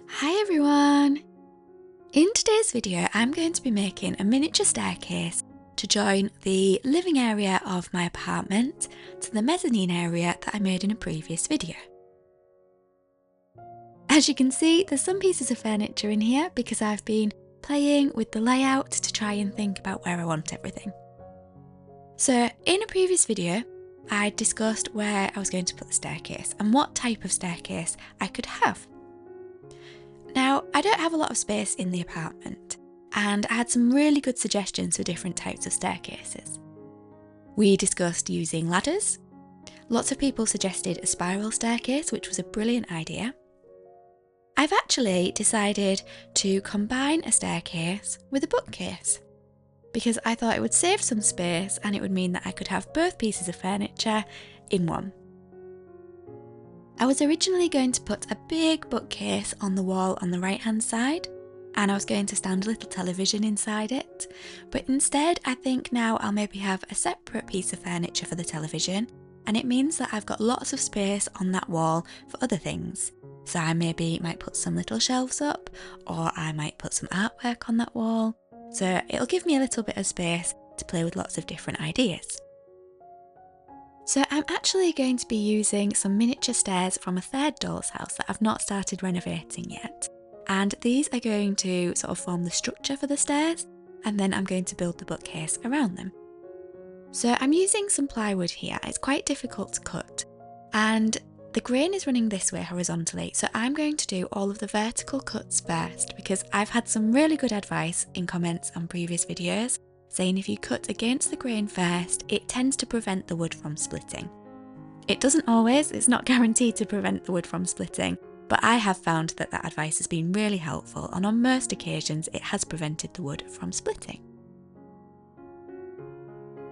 Hi everyone! In today's video I'm going to be making a miniature staircase to join the living area of my apartment to the mezzanine area that I made in a previous video. As you can see, there's some pieces of furniture in here because I've been playing with the layout to try and think about where I want everything. So in a previous video I discussed where I was going to put the staircase and what type of staircase I could have. Now, I don't have a lot of space in the apartment, and I had some really good suggestions for different types of staircases. We discussed using ladders. Lots of people suggested a spiral staircase, which was a brilliant idea. I've actually decided to combine a staircase with a bookcase, because I thought it would save some space and it would mean that I could have both pieces of furniture in one. I was originally going to put a big bookcase on the wall on the right hand side, and I was going to stand a little television inside it, but instead I think now I'll maybe have a separate piece of furniture for the television, and it means that I've got lots of space on that wall for other things. So I maybe might put some little shelves up, or I might put some artwork on that wall, so it'll give me a little bit of space to play with lots of different ideas. So I'm actually going to be using some miniature stairs from a third doll's house that I've not started renovating yet. And these are going to sort of form the structure for the stairs, and then I'm going to build the bookcase around them. So I'm using some plywood here. It's quite difficult to cut, and the grain is running this way horizontally, so I'm going to do all of the vertical cuts first because I've had some really good advice in comments on previous videos saying if you cut against the grain first, it tends to prevent the wood from splitting. It doesn't always, it's not guaranteed to prevent the wood from splitting, but I have found that that advice has been really helpful, and on most occasions it has prevented the wood from splitting.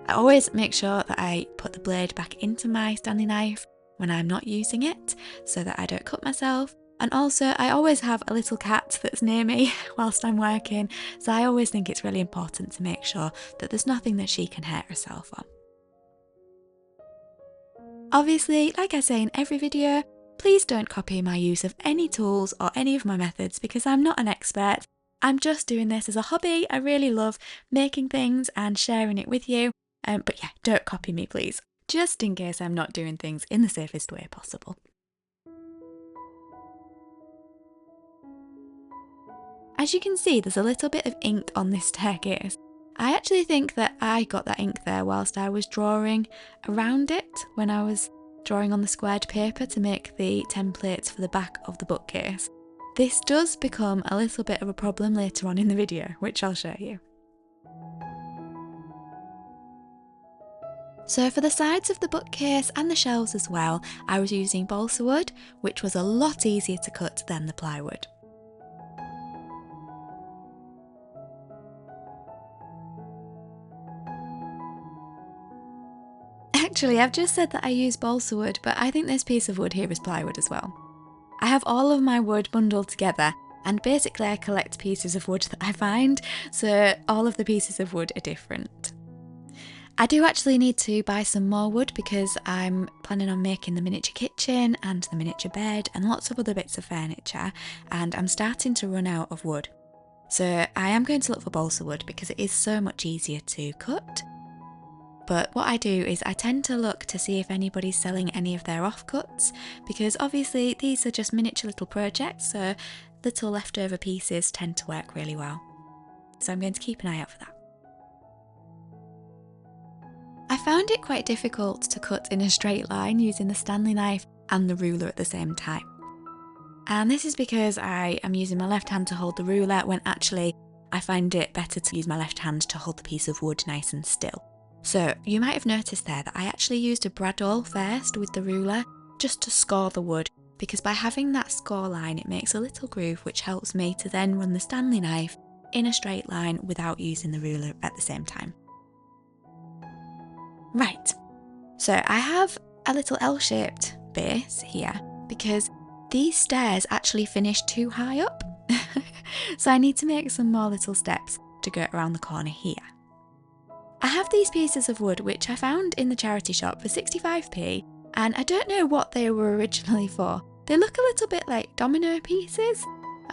I always make sure that I put the blade back into my Stanley knife when I'm not using it so that I don't cut myself. And also I always have a little cat that's near me whilst I'm working, so I always think it's really important to make sure that there's nothing that she can hurt herself on. Obviously, like I say in every video, please don't copy my use of any tools or any of my methods because I'm not an expert. I'm just doing this as a hobby. I really love making things and sharing it with you, but yeah, don't copy me please, just in case I'm not doing things in the safest way possible. As you can see, there's a little bit of ink on this staircase. I actually think that I got that ink there whilst I was drawing around it when I was drawing on the squared paper to make the templates for the back of the bookcase. This does become a little bit of a problem later on in the video, which I'll show you. So for the sides of the bookcase and the shelves as well, I was using balsa wood, which was a lot easier to cut than the plywood. Actually, I've just said that I use balsa wood, but I think this piece of wood here is plywood as well. I have all of my wood bundled together, and basically I collect pieces of wood that I find, so all of the pieces of wood are different. I do actually need to buy some more wood because I'm planning on making the miniature kitchen and the miniature bed and lots of other bits of furniture, and I'm starting to run out of wood. So I am going to look for balsa wood because it is so much easier to cut. But what I do is I tend to look to see if anybody's selling any of their offcuts, because obviously these are just miniature little projects, so little leftover pieces tend to work really well. So I'm going to keep an eye out for that. I found it quite difficult to cut in a straight line using the Stanley knife and the ruler at the same time. And this is because I am using my left hand to hold the ruler when actually I find it better to use my left hand to hold the piece of wood nice and still. So you might have noticed there that I actually used a bradawl first with the ruler just to score the wood, because by having that score line it makes a little groove which helps me to then run the Stanley knife in a straight line without using the ruler at the same time. Right, so I have a little L-shaped base here because these stairs actually finish too high up, so I need to make some more little steps to go around the corner here. I have these pieces of wood which I found in the charity shop for 65p, and I don't know what they were originally for. They look a little bit like domino pieces,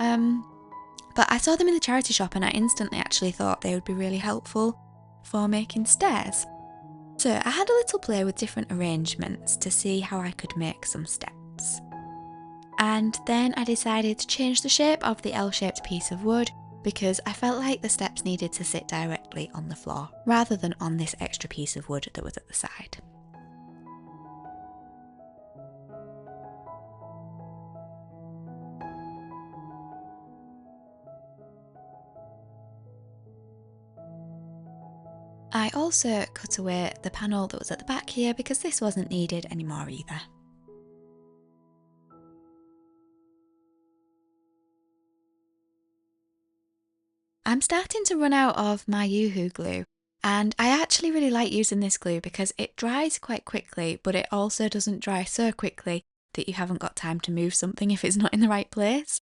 But I saw them in the charity shop and I instantly actually thought they would be really helpful for making stairs. So I had a little play with different arrangements to see how I could make some steps. And then I decided to change the shape of the L-shaped piece of wood because I felt like the steps needed to sit directly on the floor rather than on this extra piece of wood that was at the side. I also cut away the panel that was at the back here because this wasn't needed anymore either. I'm starting to run out of my Yoo-hoo glue, and I actually really like using this glue because it dries quite quickly, but it also doesn't dry so quickly that you haven't got time to move something if it's not in the right place.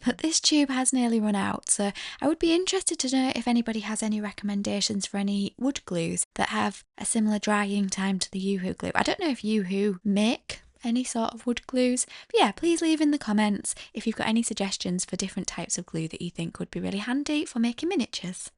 But this tube has nearly run out, so I would be interested to know if anybody has any recommendations for any wood glues that have a similar drying time to the Yoo-hoo glue. I don't know if Yoo-hoo make any sort of wood glues, but yeah, please leave in the comments if you've got any suggestions for different types of glue that you think would be really handy for making miniatures.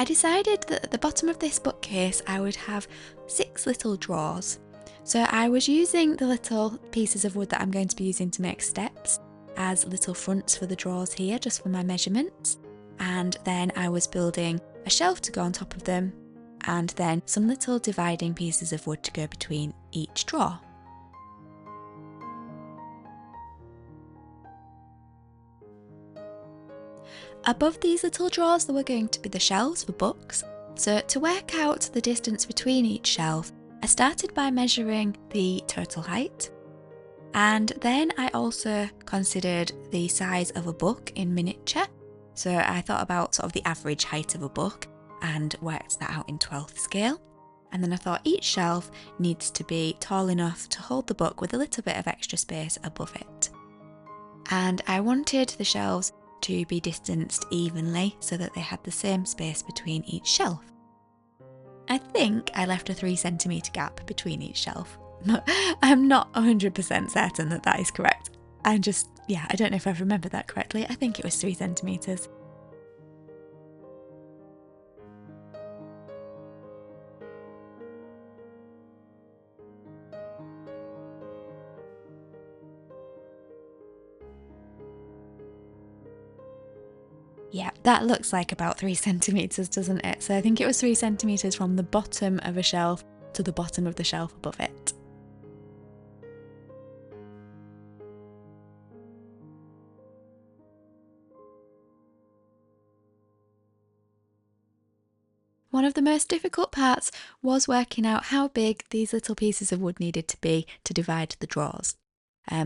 I decided that at the bottom of this bookcase I would have 6 little drawers. So I was using the little pieces of wood that I'm going to be using to make steps as little fronts for the drawers here, just for my measurements. And then I was building a shelf to go on top of them, and then some little dividing pieces of wood to go between each drawer. Above these little drawers there were going to be the shelves for books, so to work out the distance between each shelf, I started by measuring the total height, and then I also considered the size of a book in miniature. So I thought about sort of the average height of a book and worked that out in 12th scale. And then I thought each shelf needs to be tall enough to hold the book with a little bit of extra space above it. And I wanted the shelves to be distanced evenly so that they had the same space between each shelf. I think I left a 3cm gap between each shelf. I'm not 100% certain that that is correct. I don't know if I've remembered that correctly. I think it was 3 centimetres. Yeah, that looks like about 3 centimetres, doesn't it? So I think it was 3 centimetres from the bottom of a shelf to the bottom of the shelf above it. One of the most difficult parts was working out how big these little pieces of wood needed to be to divide the drawers.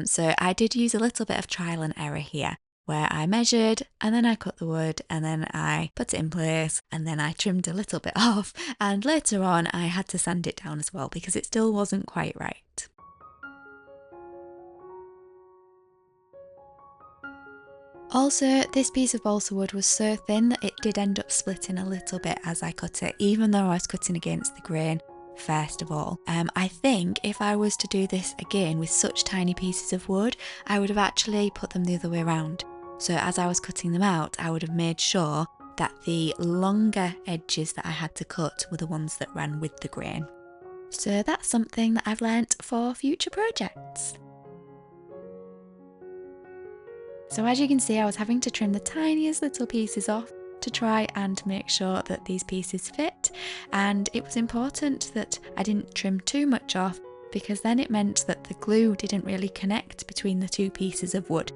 So I did use a little bit of trial and error here, where I measured and then I cut the wood and then I put it in place and then I trimmed a little bit off, and later on I had to sand it down as well because it still wasn't quite right. Also, this piece of balsa wood was so thin that it did end up splitting a little bit as I cut it, even though I was cutting against the grain first of all. I think if I was to do this again with such tiny pieces of wood, I would have actually put them the other way around. So as I was cutting them out, I would have made sure that the longer edges that I had to cut were the ones that ran with the grain. So that's something that I've learnt for future projects. So as you can see, I was having to trim the tiniest little pieces off to try and make sure that these pieces fit, and it was important that I didn't trim too much off because then it meant that the glue didn't really connect between the two pieces of wood,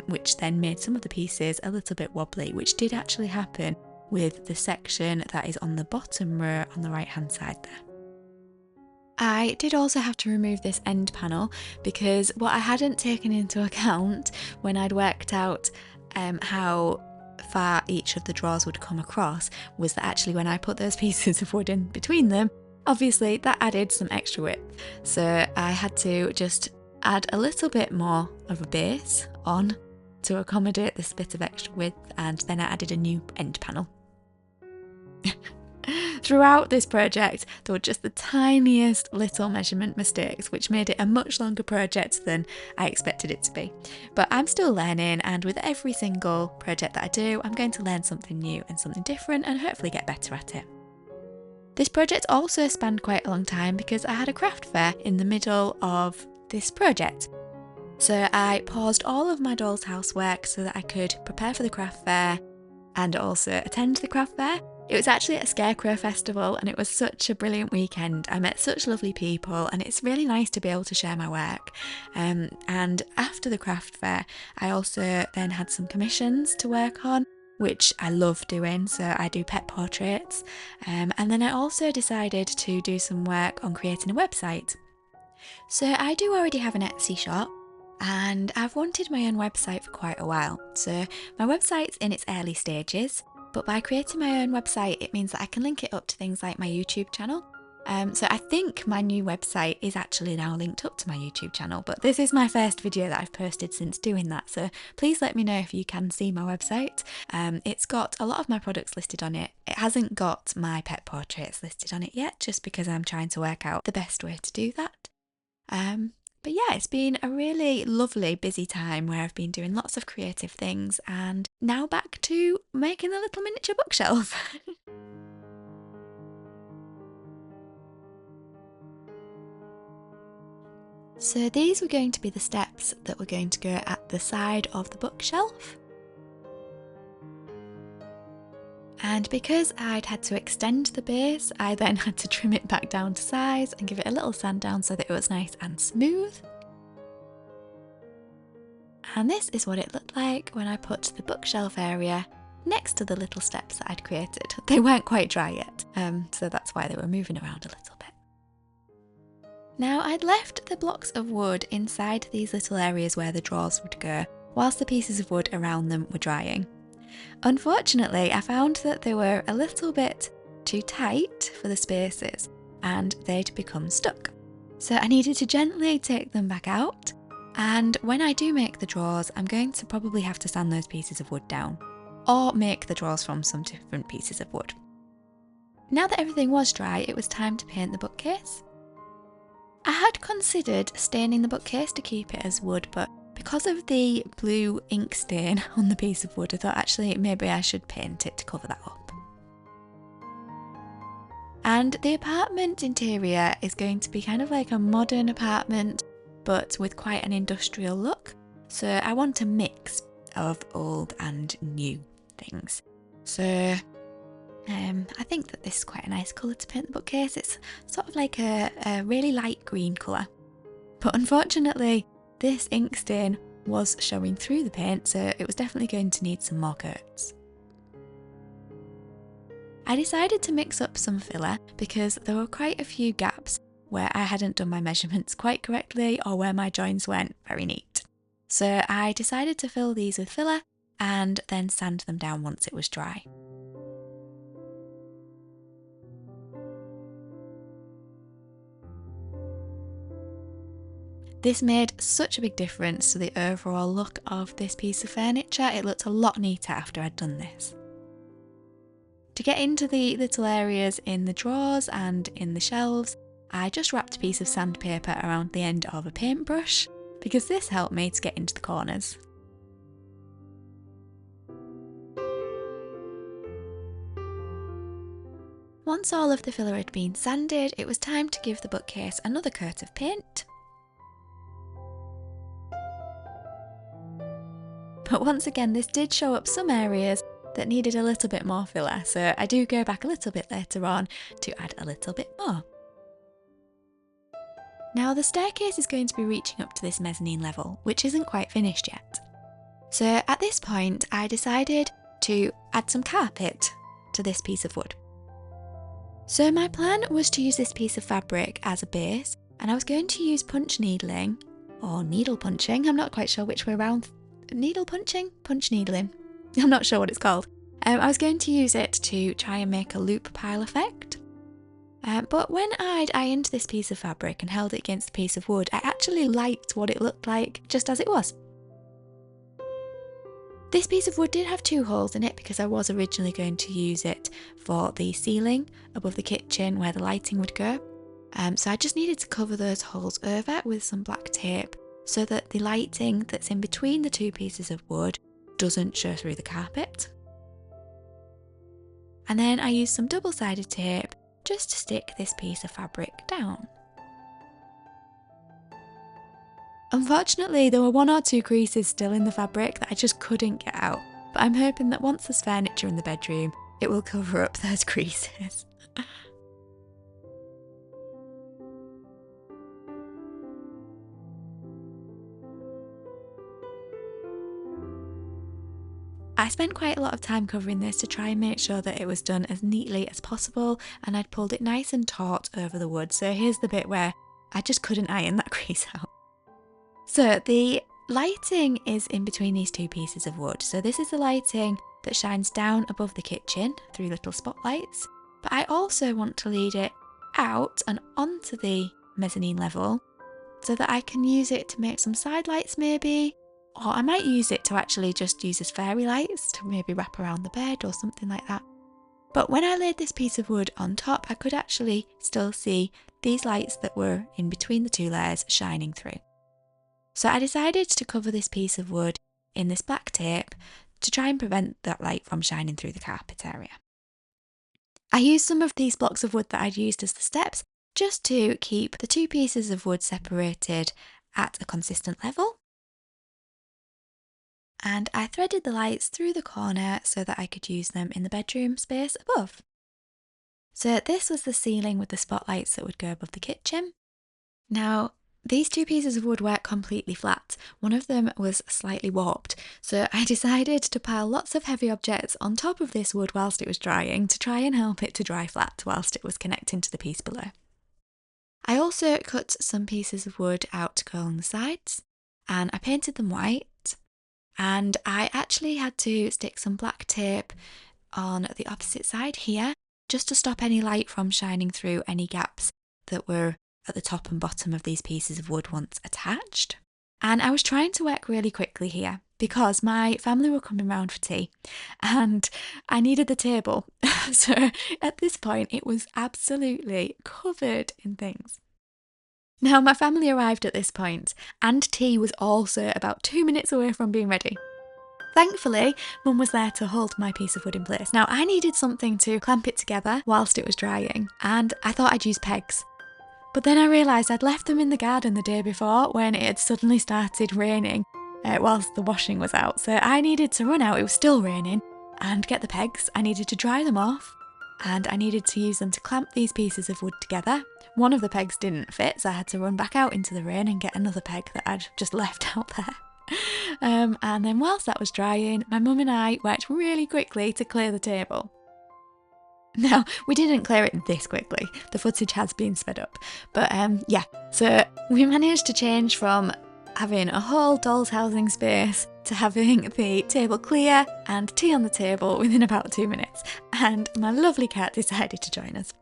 which then made some of the pieces a little bit wobbly, which did actually happen with the section that is on the bottom row on the right hand side there. I did also have to remove this end panel because what I hadn't taken into account when I'd worked out how far each of the drawers would come across was that actually when I put those pieces of wood in between them, obviously that added some extra width. So I had to just add a little bit more of a base on to accommodate this bit of extra width, and then I added a new end panel. Throughout this project, there were just the tiniest little measurement mistakes, which made it a much longer project than I expected it to be. But I'm still learning, and with every single project that I do, I'm going to learn something new and something different and hopefully get better at it. This project also spanned quite a long time because I had a craft fair in the middle of this project. So I paused all of my doll's housework so that I could prepare for the craft fair and also attend the craft fair. It was actually at a scarecrow festival and it was such a brilliant weekend. I met such lovely people and it's really nice to be able to share my work. And after the craft fair, I also then had some commissions to work on, which I love doing. So I do pet portraits. And then I also decided to do some work on creating a website. So I do already have an Etsy shop. And I've wanted my own website for quite a while. So my website's in its early stages, but by creating my own website, it means that I can link it up to things like my YouTube channel. So I think my new website is actually now linked up to my YouTube channel, but this is my first video that I've posted since doing that. So please let me know if you can see my website. It's got a lot of my products listed on it. It hasn't got my pet portraits listed on it yet, just because I'm trying to work out the best way to do that. But yeah, it's been a really lovely, busy time where I've been doing lots of creative things and now back to making a little miniature bookshelf. So these were going to be the steps that were going to go at the side of the bookshelf. And because I'd had to extend the base, I then had to trim it back down to size and give it a little sand down so that it was nice and smooth. And this is what it looked like when I put the bookshelf area next to the little steps that I'd created. They weren't quite dry yet, so that's why they were moving around a little bit. Now I'd left the blocks of wood inside these little areas where the drawers would go, whilst the pieces of wood around them were drying. Unfortunately, I found that they were a little bit too tight for the spaces and they'd become stuck. So I needed to gently take them back out, and when I do make the drawers, I'm going to probably have to sand those pieces of wood down or make the drawers from some different pieces of wood. Now that everything was dry, it was time to paint the bookcase. I had considered staining the bookcase to keep it as wood, but because of the blue ink stain on the piece of wood, I thought actually maybe I should paint it to cover that up. And the apartment interior is going to be kind of like a modern apartment, but with quite an industrial look. So I want a mix of old and new things. So I think that this is quite a nice colour to paint the bookcase. It's sort of like a really light green colour. But unfortunately, this ink stain was showing through the paint, so it was definitely going to need some more coats. I decided to mix up some filler because there were quite a few gaps where I hadn't done my measurements quite correctly or where my joins weren't very neat. So I decided to fill these with filler and then sand them down once it was dry. This made such a big difference to the overall look of this piece of furniture. It looked a lot neater after I'd done this. To get into the little areas in the drawers and in the shelves, I just wrapped a piece of sandpaper around the end of a paintbrush because this helped me to get into the corners. Once all of the filler had been sanded, it was time to give the bookcase another coat of paint. But once again, this did show up some areas that needed a little bit more filler, so I do go back a little bit later on to add a little bit more. Now the staircase is going to be reaching up to this mezzanine level, which isn't quite finished yet. So at this point, I decided to add some carpet to this piece of wood. So my plan was to use this piece of fabric as a base, and I was going to use punch needling, or needle punching, I'm not quite sure which way around. Needle punching? Punch needling. I'm not sure what it's called. I was going to use it to try and make a loop pile effect. But when I'd ironed this piece of fabric and held it against the piece of wood, I actually liked what it looked like just as it was. This piece of wood did have 2 holes in it because I was originally going to use it for the ceiling above the kitchen where the lighting would go. So I just needed to cover those holes over with some black tape so that the lighting that's in between the 2 pieces of wood doesn't show through the carpet. And then I used some double-sided tape just to stick this piece of fabric down. Unfortunately, there were 1 or 2 creases still in the fabric that I just couldn't get out, but I'm hoping that once there's furniture in the bedroom, it will cover up those creases. I spent quite a lot of time covering this to try and make sure that it was done as neatly as possible, and I'd pulled it nice and taut over the wood, so here's the bit where I just couldn't iron that crease out. So the lighting is in between these 2 pieces of wood. So this is the lighting that shines down above the kitchen through little spotlights, but I also want to lead it out and onto the mezzanine level so that I can use it to make some side lights maybe, or I might use it to actually just use as fairy lights to maybe wrap around the bed or something like that. But when I laid this piece of wood on top, I could actually still see these lights that were in between the 2 layers shining through. So I decided to cover this piece of wood in this black tape to try and prevent that light from shining through the carpet area. I used some of these blocks of wood that I'd used as the steps just to keep the 2 pieces of wood separated at a consistent level. And I threaded the lights through the corner so that I could use them in the bedroom space above. So this was the ceiling with the spotlights that would go above the kitchen. Now, these 2 pieces of wood weren't completely flat. One of them was slightly warped, so I decided to pile lots of heavy objects on top of this wood whilst it was drying to try and help it to dry flat whilst it was connecting to the piece below. I also cut some pieces of wood out to go along the sides, and I painted them white, and I actually had to stick some black tape on the opposite side here just to stop any light from shining through any gaps that were at the top and bottom of these pieces of wood once attached. And I was trying to work really quickly here because my family were coming round for tea and I needed the table. So at this point it was absolutely covered in things. Now my family arrived at this point and tea was also about 2 minutes away from being ready. Thankfully, Mum was there to hold my piece of wood in place. Now I needed something to clamp it together whilst it was drying and I thought I'd use pegs. But then I realised I'd left them in the garden the day before when it had suddenly started raining whilst the washing was out. So I needed to run out, it was still raining, and get the pegs. I needed to dry them off and I needed to use them to clamp these pieces of wood together. One of the pegs didn't fit, so I had to run back out into the rain and get another peg that I'd just left out there. And then whilst that was drying, my mum and I worked really quickly to clear the table. Now, we didn't clear it this quickly, the footage has been sped up, but yeah, so we managed to change from having a whole doll's housing space to having the table clear and tea on the table within about 2 minutes, and my lovely cat decided to join us.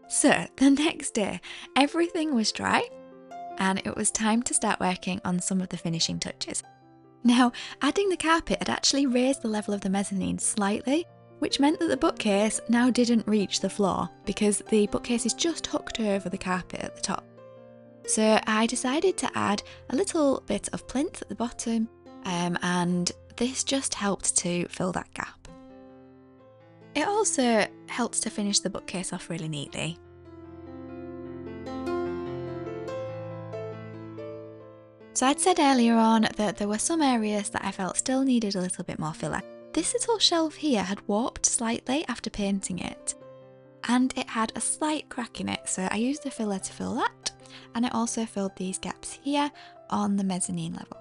So, the next day, everything was dry, and it was time to start working on some of the finishing touches. Now, adding the carpet had actually raised the level of the mezzanine slightly, which meant that the bookcase now didn't reach the floor because the bookcase is just hooked over the carpet at the top. So I decided to add a little bit of plinth at the bottom and this just helped to fill that gap. It also helped to finish the bookcase off really neatly. So I'd said earlier on that there were some areas that I felt still needed a little bit more filler. This little shelf here had warped slightly after painting it and it had a slight crack in it, so I used the filler to fill that, and I also filled these gaps here on the mezzanine level.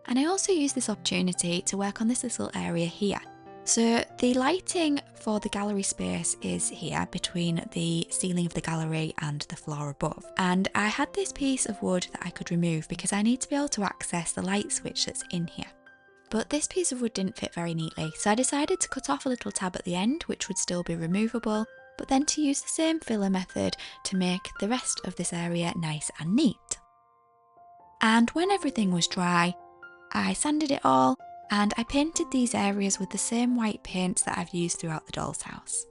And I also used this opportunity to work on this little area here. So the lighting for the gallery space is here between the ceiling of the gallery and the floor above. And I had this piece of wood that I could remove because I need to be able to access the light switch that's in here. But this piece of wood didn't fit very neatly, so I decided to cut off a little tab at the end, which would still be removable, but then to use the same filler method to make the rest of this area nice and neat. And when everything was dry, I sanded it all and I painted these areas with the same white paints that I've used throughout the doll's house.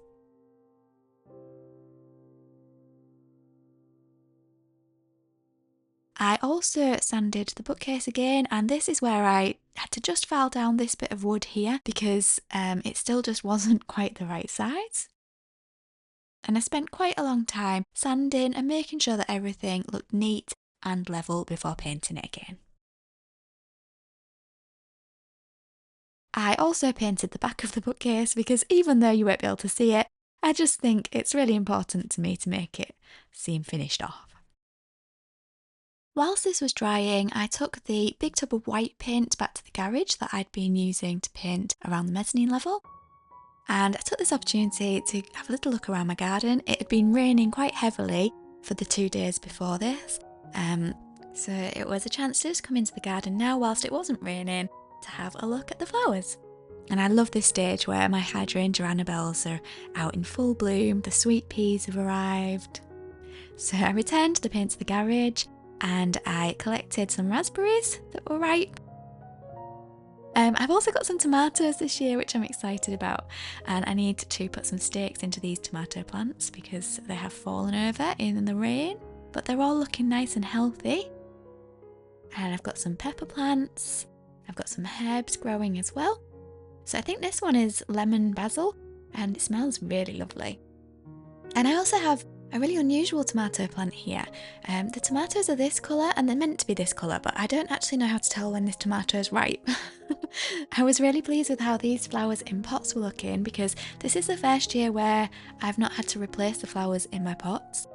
I also sanded the bookcase again, and this is where I had to just file down this bit of wood here because it still just wasn't quite the right size. And I spent quite a long time sanding and making sure that everything looked neat and level before painting it again. I also painted the back of the bookcase because even though you won't be able to see it, I just think it's really important to me to make it seem finished off. Whilst this was drying, I took the big tub of white paint back to the garage that I'd been using to paint around the mezzanine level. And I took this opportunity to have a little look around my garden. It had been raining quite heavily for the 2 days before this. So it was a chance to just come into the garden now whilst it wasn't raining to have a look at the flowers. And I love this stage where my hydrangea Annabelles are out in full bloom, the sweet peas have arrived. So I returned the paint to the garage and I collected some raspberries that were ripe. I've also got some tomatoes this year, which I'm excited about, and I need to put some stakes into these tomato plants because they have fallen over in the rain, but they're all looking nice and healthy. And I've got some pepper plants, I've got some herbs growing as well. So I think this one is lemon basil and it smells really lovely. And I also have a really unusual tomato plant here. The tomatoes are this colour and they're meant to be this colour, but I don't actually know how to tell when this tomato is ripe. I was really pleased with how these flowers in pots were looking because this is the first year where I've not had to replace the flowers in my pots.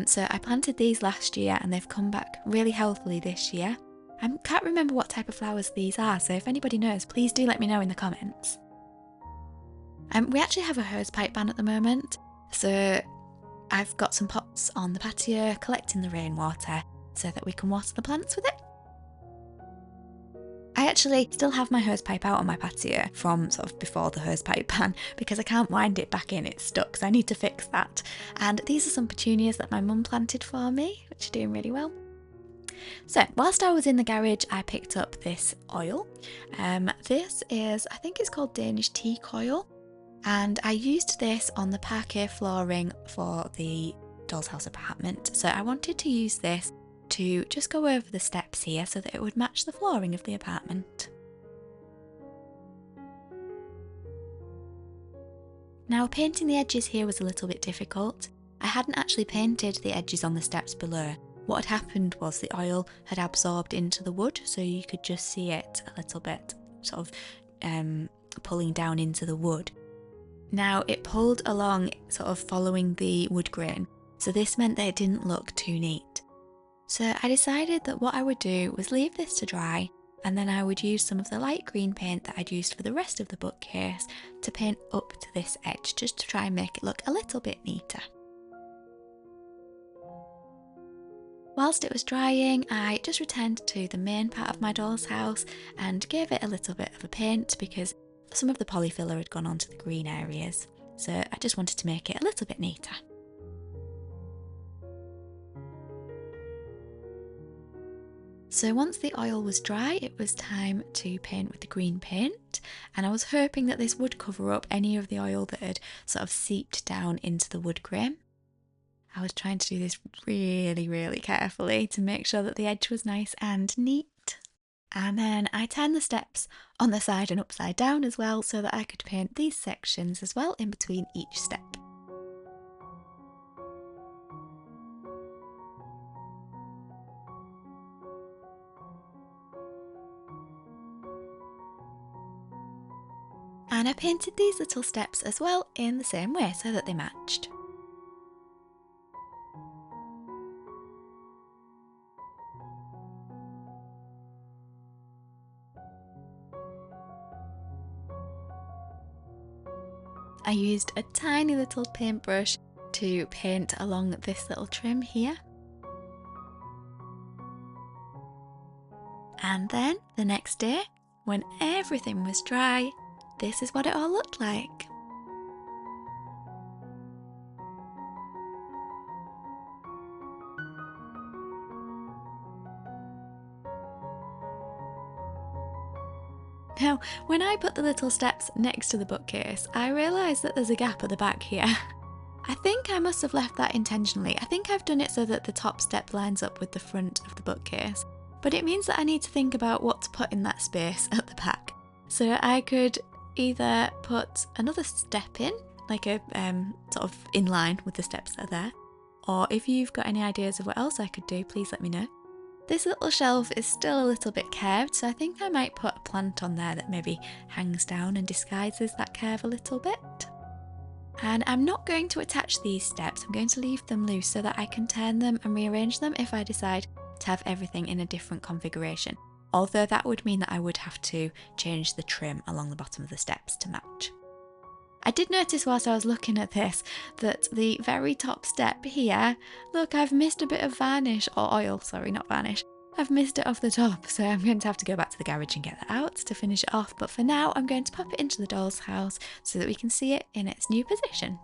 So I planted these last year and they've come back really healthily this year. I can't remember what type of flowers these are, so if anybody knows, please do let me know in the comments. We actually have a hosepipe ban at the moment, so I've got some pots on the patio collecting the rainwater so that we can water the plants with it. I actually still have my hosepipe out on my patio from sort of before the hosepipe ban because I can't wind it back in, it's stuck, so I need to fix that. And these are some petunias that my mum planted for me, which are doing really well. So whilst I was in the garage, I picked up this oil. This is, I think it's called Danish Teak oil. And I used this on the parquet flooring for the doll's house apartment. So I wanted to use this to just go over the steps here so that it would match the flooring of the apartment. Now painting the edges here was a little bit difficult. I hadn't actually painted the edges on the steps below. What had happened was the oil had absorbed into the wood, so you could just see it a little bit sort of pulling down into the wood. Now it pulled along sort of following the wood grain, so this meant that it didn't look too neat. So I decided that what I would do was leave this to dry and then I would use some of the light green paint that I'd used for the rest of the bookcase to paint up to this edge just to try and make it look a little bit neater. Whilst it was drying, I just returned to the main part of my doll's house and gave it a little bit of a paint because some of the polyfiller had gone onto the green areas, so I just wanted to make it a little bit neater. So once the oil was dry, it was time to paint with the green paint, and I was hoping that this would cover up any of the oil that had sort of seeped down into the wood grain. I was trying to do this really carefully to make sure that the edge was nice and neat. And then I turned the steps on the side and upside down as well so that I could paint these sections as well in between each step. And I painted these little steps as well in the same way so that they matched. I used a tiny little paintbrush to paint along this little trim here. And then the next day, when everything was dry, this is what it all looked like. Now, when I put the little steps next to the bookcase, I realised that there's a gap at the back here. I think I must have left that intentionally. I think I've done it so that the top step lines up with the front of the bookcase, but it means that I need to think about what to put in that space at the back. So I could either put another step in, like a sort of in line with the steps that are there, or if you've got any ideas of what else I could do, please let me know. This little shelf is still a little bit curved, so I think I might put a plant on there that maybe hangs down and disguises that curve a little bit. And I'm not going to attach these steps, I'm going to leave them loose so that I can turn them and rearrange them if I decide to have everything in a different configuration. Although that would mean that I would have to change the trim along the bottom of the steps to match. I did notice whilst I was looking at this that the very top step here, look, I've missed a bit of varnish, or oil, sorry, not varnish. I've missed it off the top, so I'm going to have to go back to the garage and get that out to finish it off. But for now, I'm going to pop it into the doll's house so that we can see it in its new position.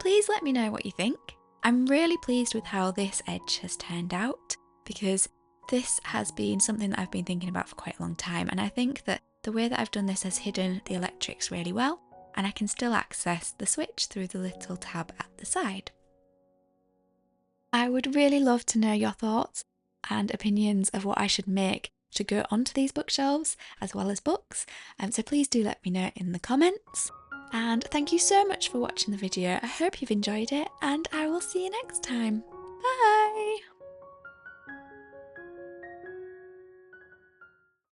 Please let me know what you think. I'm really pleased with how this edge has turned out, because this has been something that I've been thinking about for quite a long time, and I think that the way that I've done this has hidden the electrics really well, and I can still access the switch through the little tab at the side. I would really love to know your thoughts and opinions of what I should make to go onto these bookshelves as well as books, so please do let me know in the comments. And thank you so much for watching the video. I hope you've enjoyed it, and I will see you next time.